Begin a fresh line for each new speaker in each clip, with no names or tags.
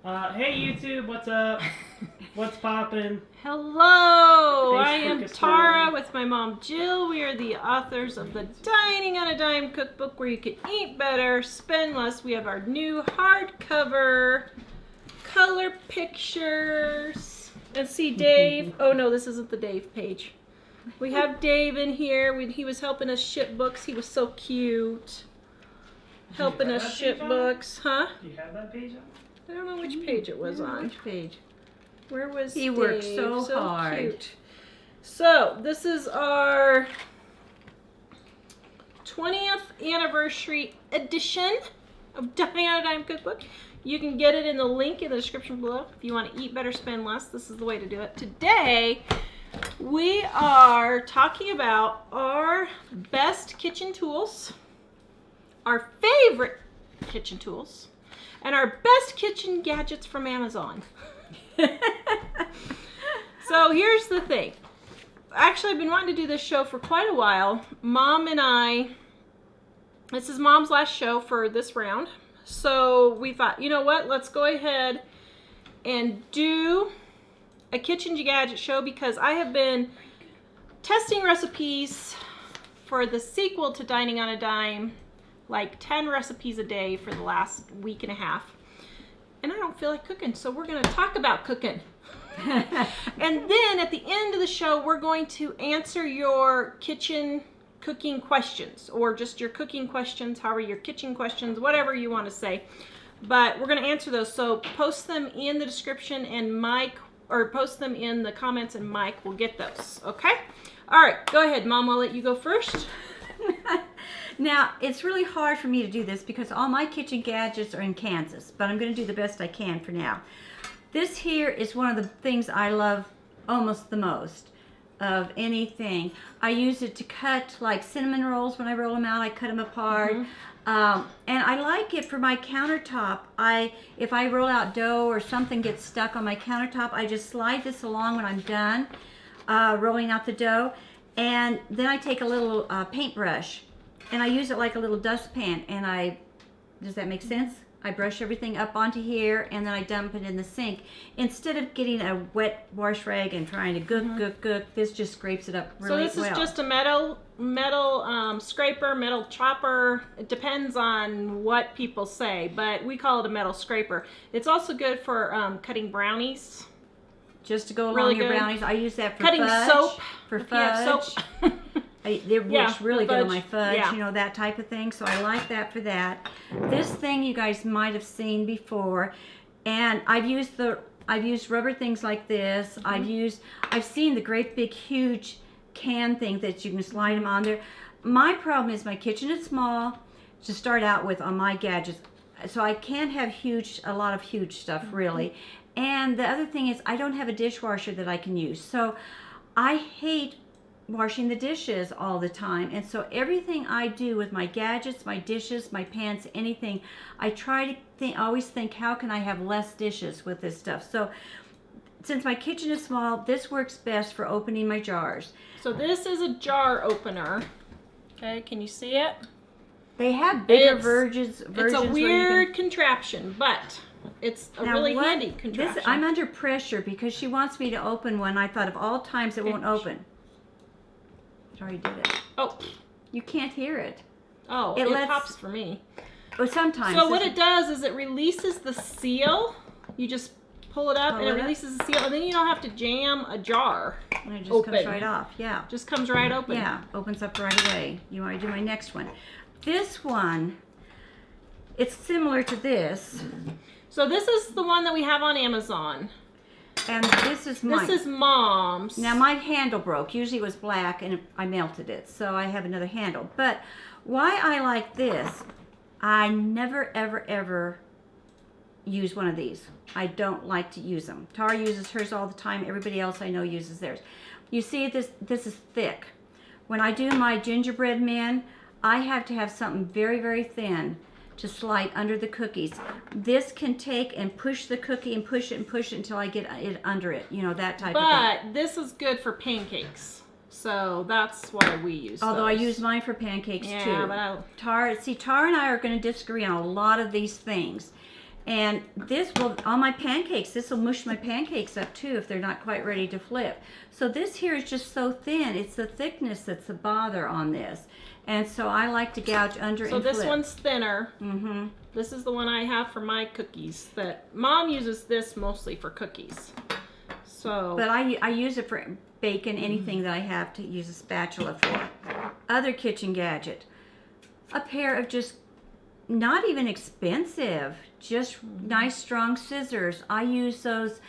Hey YouTube, what's up? What's poppin'?
Hello, I
Facebook
am
is
Tara
fine.
with my mom Jill. We are the authors of the Dining on a Dime cookbook where you can eat better, spend less. We have our new hardcover color pictures. And see Dave. Oh no, this isn't the Dave page. We have Dave in here. He was helping us ship books. He was so cute. Helping
have
us
that
ship
page on
books, huh?
Do you have that page on?
I don't know which page it was on.
Which page?
Where was
He
Dave?
worked so hard.
Cute. So this is our 20th anniversary edition of Dining on a Dime cookbook. You can get it in the link in the description below. If you want to eat better, spend less, this is the way to do it. Today we are talking about our best kitchen tools, our favorite kitchen tools, and our best kitchen gadgets from Amazon. So here's the thing. Actually, I've been wanting to do this show for quite a while. Mom and I, this is Mom's last show for this round. So we thought, you know what, let's go ahead and do a kitchen gadget show because I have been testing recipes for the sequel to Dining on a Dime, like 10 recipes a day for the last week and a half. And I don't feel like cooking, so we're going to talk about cooking. And then at the end of the show, we're going to answer your kitchen cooking questions, or just your cooking questions, however your kitchen questions, whatever you want to say. But we're going to answer those, so post them in the description and Mike, or post them in the comments and Mike will get those, okay? All right, go ahead, Mom, I'll let you go first.
Now, it's really hard for me to do this because all my kitchen gadgets are in Kansas, but I'm going to do the best I can for now. This here is one of the things I love almost the most of anything. I use it to cut like cinnamon rolls. When I roll them out, I cut them apart. And I like it for my countertop. If I roll out dough or something gets stuck on my countertop, I just slide this along when I'm done rolling out the dough. And then I take a little paintbrush and I use it like a little dustpan. And does that make sense? I brush everything up onto here and then I dump it in the sink. Instead of getting a wet wash rag and trying to gook, this just scrapes it up really well.
So this is just a metal scraper, metal chopper. It depends on what people say, but we call it a metal scraper. It's also good for cutting brownies.
Just to go along
Really
your
good.
brownies. I use that for
Cutting
fudge.
soap.
For
If you have
fudge.
soap.
It works really good on my fudge,
Yeah.
you know, that type of thing. So I like that for that. This thing you guys might have seen before, and I've used rubber things like this. I've seen the great big huge can thing that you can slide them on there. My problem is my kitchen is small to start out with on my gadgets, so I can't have a lot of huge stuff really. And the other thing is I don't have a dishwasher that I can use, so I hate washing the dishes all the time. And so everything I do with my gadgets, my dishes, my pans, anything, I try to always think, how can I have less dishes with this stuff? So since my kitchen is small, this works best for opening my jars.
So this is a jar opener. Okay, can you see it?
They have bigger
It's
versions.
It's a weird contraption, but it's a really handy contraption.
I'm under pressure because she wants me to open one. I thought of all times it won't open. It already did it.
Oh.
You can't hear it.
Oh, it pops for me.
But sometimes.
So what it does is it releases the seal. You just pull it up and it releases the seal, and then you don't have to jam a jar.
And it just comes right off. Yeah.
Just comes right open.
Yeah, opens up right away. You want to do my next one. This one, it's similar to this.
So this is the one that we have on Amazon.
And this is mine.
This is Mom's.
Now my handle broke. Usually it was black and I melted it. So I have another handle. But why I like this, I never ever use one of these. I don't like to use them. Tara uses hers all the time. Everybody else I know uses theirs. You see this is thick. When I do my gingerbread men, I have to have something very thin to slide under the cookies. This can take and push the cookie and push it until I get it under it. You know, that type of thing.
But this is good for pancakes. So that's why we use
Although
those.
I use mine for pancakes too.
But
Tara and I are going to disagree on a lot of these things. And this will, on my pancakes, this will mush my pancakes up too if they're not quite ready to flip. So this here is just so thin. It's the thickness that's the bother on this. And so I like to gouge under and flip.
So this one's thinner.
Mm-hmm.
This is the one I have for my cookies. That Mom uses this mostly for cookies. So.
But I use it for bacon, anything that I have to use a spatula for. Other kitchen gadget. A pair of just not even expensive, just nice strong scissors. I use those,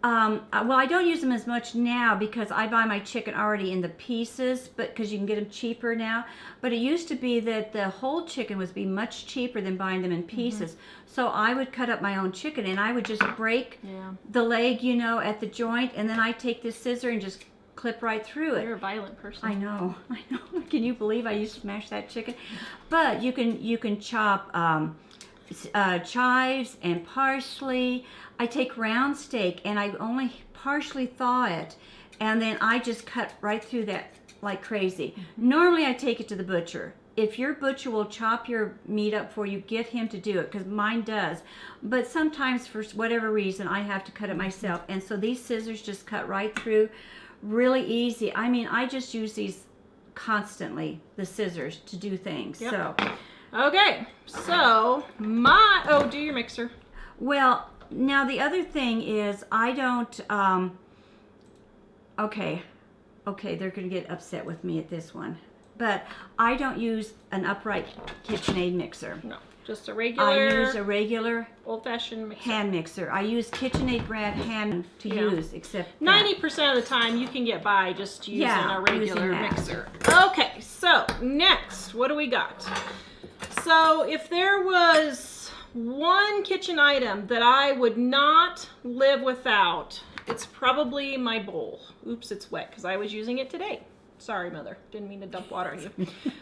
well, I don't use them as much now because I buy my chicken already in the pieces, but because you can get them cheaper now. But it used to be that the whole chicken was be much cheaper than buying them in pieces. So I would cut up my own chicken and I would just break the leg, you know, at the joint, and then I take this scissor and just clip right through it.
You're a violent person.
I know. Can you believe I used to smash that chicken? But you can chop chives and parsley. I take round steak and I only partially thaw it, and then I just cut right through that like crazy. Normally I take it to the butcher. If your butcher will chop your meat up for you, get him to do it, because mine does. But sometimes for whatever reason I have to cut it myself, and so these scissors just cut right through. Really easy. I mean, I just use these constantly, the scissors, to do things.
Yep.
So,
okay, so do your mixer.
Well, now the other thing is I don't, okay, they're going to get upset with me at this one, but I don't use an upright KitchenAid mixer.
No, just a regular.
I use a regular
old-fashioned mixer.
hand mixer. I use KitchenAid brand hand to use, except
90% of the time you can get by just using a regular mixer. Okay, so next, what do we got? So if there was one kitchen item that I would not live without, it's probably my bowl. Oops, it's wet because I was using it today. Sorry, Mother. Didn't mean to dump water on you.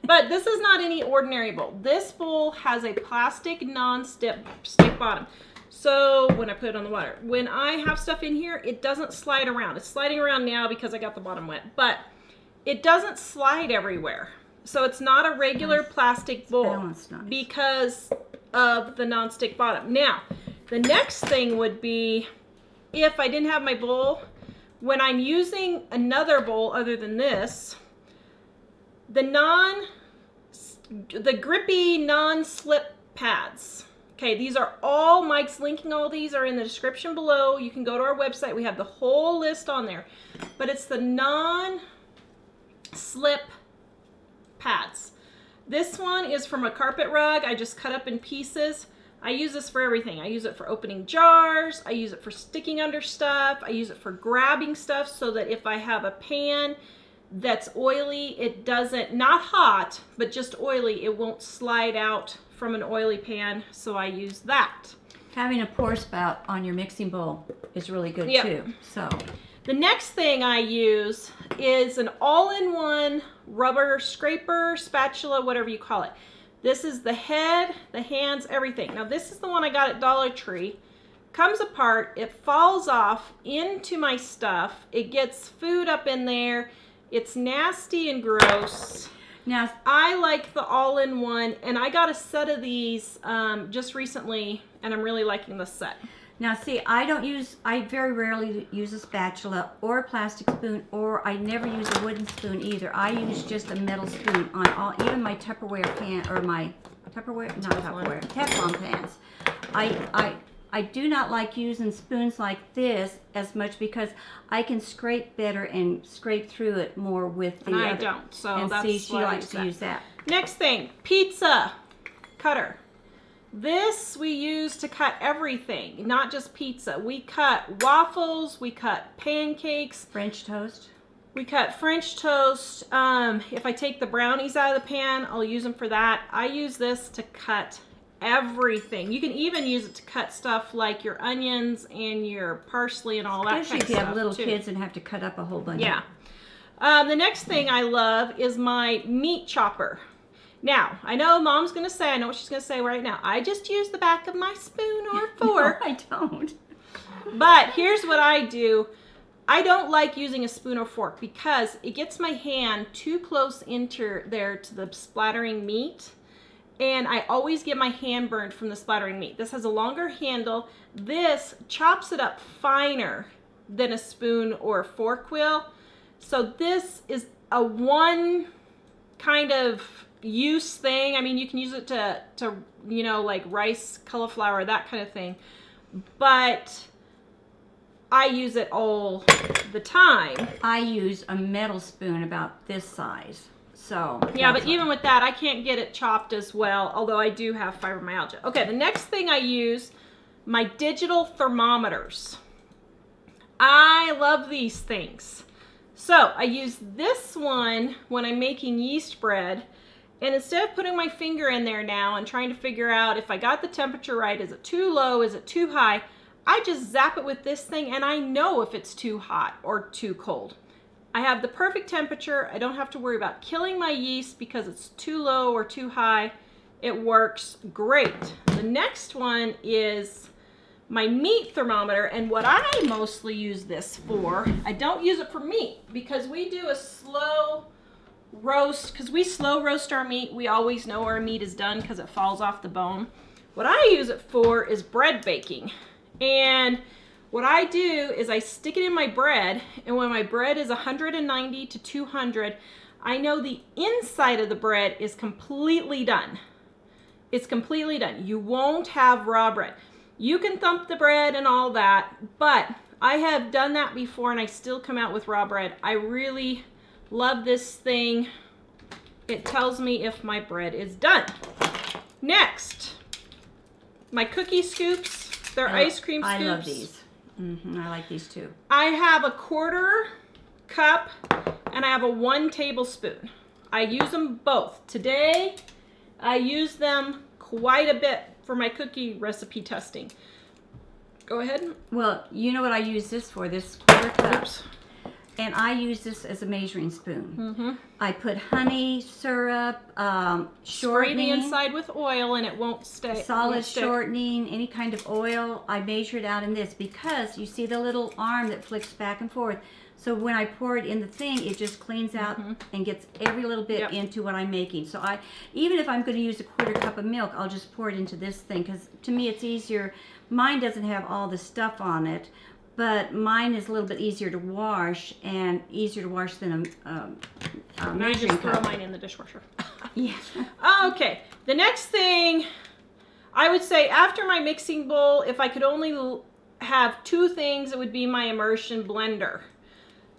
But this is not any ordinary bowl. This bowl has a plastic non-stick bottom. So when I put it on the water, when I have stuff in here, it doesn't slide around. It's sliding around now because I got the bottom wet, but it doesn't slide everywhere. So it's not a regular plastic bowl because of the non-stick bottom. Now, the next thing would be if I didn't have my bowl, when I'm using another bowl other than this, the grippy non-slip pads. Okay, these are all, Mike's linking all these are in the description below. You can go to our website. We have the whole list on there. But it's the non-slip pads. This one is from a carpet rug. I just cut up in pieces. I use this for everything. I use it for opening jars. I use it for sticking under stuff. I use it for grabbing stuff so that if I have a pan that's oily, it doesn't, not hot, but just oily, it won't slide out from an oily pan. So I use that.
Having a pour spout on your mixing bowl is really good too. So
the next thing I use is an all-in-one rubber scraper, spatula, whatever you call it. This is the head, the hands, everything. Now this is the one I got at Dollar Tree. Comes apart, it falls off into my stuff. It gets food up in there. It's nasty and gross.
now
I like the all-in-one, and I got a set of these just recently, and I'm really liking the set.
Now see, I very rarely use a spatula or a plastic spoon, or I never use a wooden spoon either. I use just a metal spoon on all, even my Tupperware pan, or my Teflon pans. I do not like using spoons like this as much because I can scrape better and scrape through it more with the
and
other.
I don't, so
and
that's
see, she
why
likes to use that.
Next thing, pizza cutter. This we use to cut everything, not just pizza. We cut waffles, we cut pancakes.
French toast.
We cut French toast. If I take the brownies out of the pan, I'll use them for that. I use this to cut everything. You can even use it to cut stuff like your onions and your parsley and all that kind of stuff.
Especially if you have little kids and have to cut up a whole bunch.
Yeah. The next thing I love is my meat chopper. Now, I know Mom's going to say, I know what she's going to say right now. I just use the back of my spoon or fork.
No, I don't.
But here's what I do. I don't like using a spoon or fork because it gets my hand too close into there to the splattering meat. and I always get my hand burned from the splattering meat. This has a longer handle. This chops it up finer than a spoon or a fork will. So this is a one kind of use thing. I mean, you can use it to you know, like rice, cauliflower, that kind of thing. But I use it all the time.
I use a metal spoon about this size. So
yeah, but even with that, I can't get it chopped as well, although I do have fibromyalgia. Okay, the next thing I use, my digital thermometers. I love these things. So I use this one when I'm making yeast bread, and instead of putting my finger in there now and trying to figure out if I got the temperature right, is it too low, is it too high, I just zap it with this thing and I know if it's too hot or too cold. I have the perfect temperature. I don't have to worry about killing my yeast because it's too low or too high. It works great. The next one is my meat thermometer, and what I mostly use this for, I don't use it for meat because we do a slow roast, because we slow roast our meat. We always know our meat is done because it falls off the bone. What I use it for is bread baking. And what I do is I stick it in my bread, and when my bread is 190 to 200, I know the inside of the bread is completely done. It's completely done. You won't have raw bread. You can thump the bread and all that, but I have done that before and I still come out with raw bread. I really love this thing. It tells me if my bread is done. Next, my cookie scoops. They're ice cream scoops.
I love these. I like these too.
I have a 1/4 cup and I have a 1 tablespoon. I use them both. Today, I use them quite a bit for my cookie recipe testing. Go ahead.
Well, you know what I use this for, this 1/4 cup.
Oops.
And I use this as a measuring spoon. I put honey, syrup,
Spray
shortening.
the inside with oil and it won't stay.
Solid shortening, any kind of oil. I measure it out in this because you see the little arm that flicks back and forth. So when I pour it in the thing, it just cleans out and gets every little bit into what I'm making. So even if I'm going to use a 1/4 cup of milk, I'll just pour it into this thing because to me it's easier. Mine doesn't have all the stuff on it, but mine is a little bit easier to wash and easier to wash than a measuring
just throw
cup.
mine in the dishwasher.
Yeah.
Okay, the next thing, I would say after my mixing bowl, if I could only have 2 things, it would be my Immersion Blender.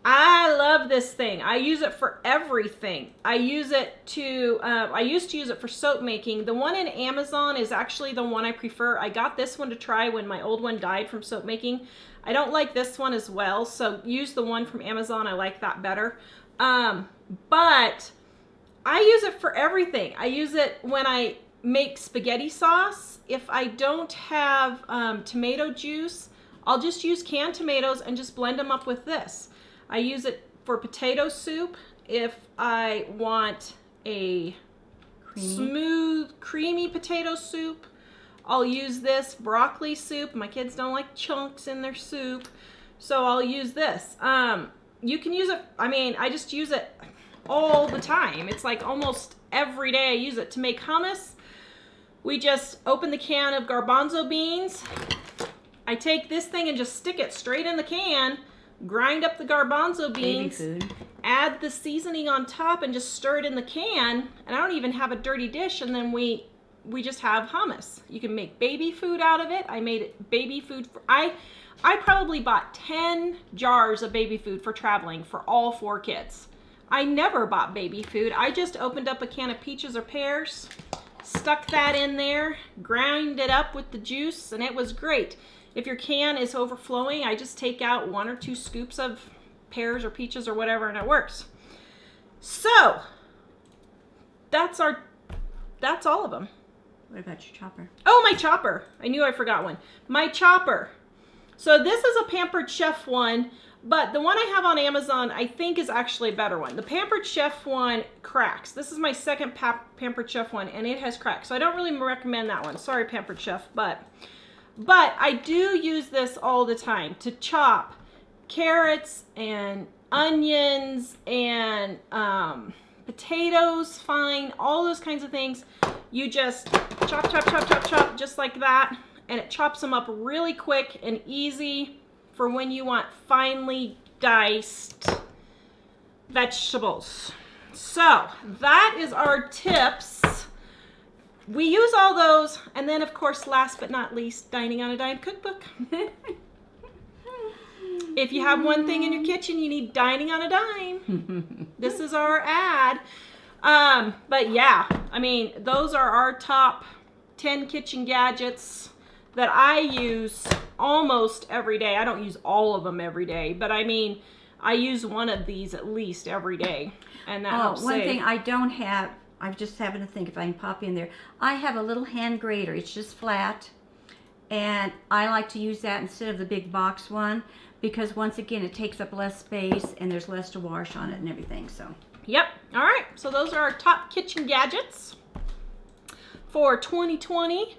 I love this thing. I use it for everything. I use it to, I used to use it for soap making. The one in Amazon is actually the one I prefer. I got this one to try when my old one died from soap making. I don't like this one as well, so use the one from Amazon. I like that better. But I use it for everything. I use it when I make spaghetti sauce. If I don't have tomato juice, I'll just use canned tomatoes and just blend them up with this. I use it for potato soup if I want a smooth, creamy potato soup. I'll use this. Broccoli soup. My kids don't like chunks in their soup, so I'll use this. You can use it, I mean, I just use it all the time. It's like almost every day I use it. To make hummus, we just open the can of garbanzo beans. I take this thing and just stick it straight in the can, grind up the garbanzo beans, add the seasoning on top and just stir it in the can, and I don't even have a dirty dish, and then we just have hummus. You can make baby food out of it. I made it baby food. I probably bought 10 jars of baby food for traveling for all 4 kids. I never bought baby food. I just opened up a can of peaches or pears, stuck that in there, ground it up with the juice, and it was great. If your can is overflowing, I just take out 1 or 2 scoops of pears or peaches or whatever, and it works. So, that's all of them.
What about your chopper?
Oh, my chopper. I knew I forgot one. My chopper. So this is a Pampered Chef one, but the one I have on Amazon I think is actually a better one. The Pampered Chef one cracks. This is my second Pampered Chef one, and it has cracks. So I don't really recommend that one. Sorry, Pampered Chef, but I do use this all the time to chop carrots and onions and potatoes fine, all those kinds of things. You just chop, chop, chop, chop, chop, just like that. And it chops them up really quick and easy for when you want finely diced vegetables. So that is our tips. We use all those. And then, of course, last but not least, Dining on a Dime cookbook. If you have one thing in your kitchen, you need Dining on a Dime. This is our ad. But yeah, I mean, those are our top 10 kitchen gadgets that I use almost every day. I don't use all of them every day, but I mean, I use one of these at least every day. And that helps
one
save.
thing I don't have, I'm just having to think if I can pop in there. I have a little hand grater. It's just flat. And I like to use that instead of the big box one because once again, it takes up less space and there's less to wash on it and everything, so.
Yep. All right. So those are our top kitchen gadgets for 2020.